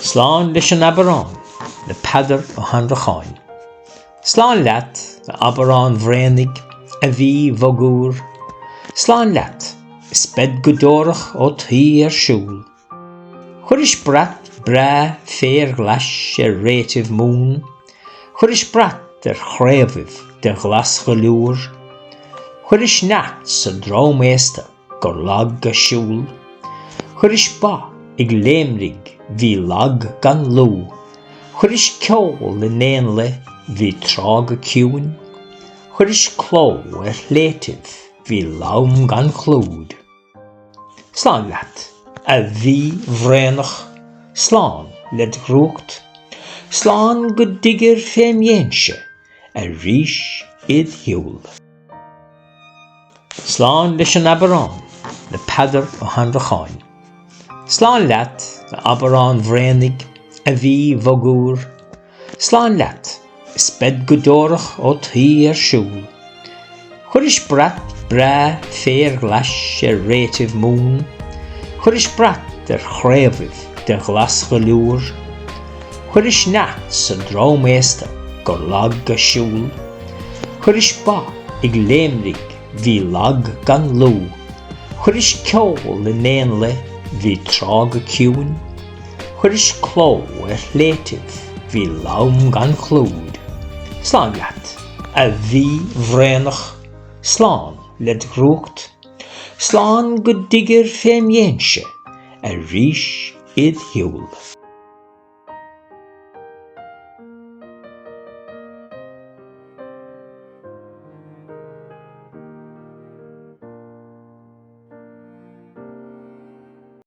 Slán leis an Abrán, le Peadar Ó hAnnracháin. Slán leat le Abrán bhréanig a bhí bhogúr. Slán leat is bed go dóireach ó tuí ar siúl. Chuir is brat bra fér glas ar réitimh mún. Chuir is brat ar chréamh de glas go leúr. Chuir is neat sa dróméasta gur lag a siúl. Chuir is ba ag léimrig hí lag gan lú. Chuir is ceol le néanle hí trág a ciúin. Chuir is cló ar léitimh hí laum gan clúd. Slán leat a bhí bhréanach, slán le grúcht. Slán go dtigir féimhéanse a rís iad hiúl. Slán leis an Abrán, le Peadar Ó hAnnracháin. Slán leat le Abrán bhréanig a bhí bhogúr. Slán leat is bed go dóireach ó tuí ar siúl. Chuir is brat bra fér glas ar réitimh mún. Chuir is brat ar chréamh de glas go leúr. Chuir is neat sa dróméasta gur lag a siúl. Chuir is ba ag léimrig hí lag gan lú. Chuir is ceol le néanle hí trág a ciúin. Chuir is cló ar léitimh hí laum gan clúd. Slán leat a bhí bhréanach, slán le grúcht. Slán go dtigir féimhéanse a rís iad hiúl.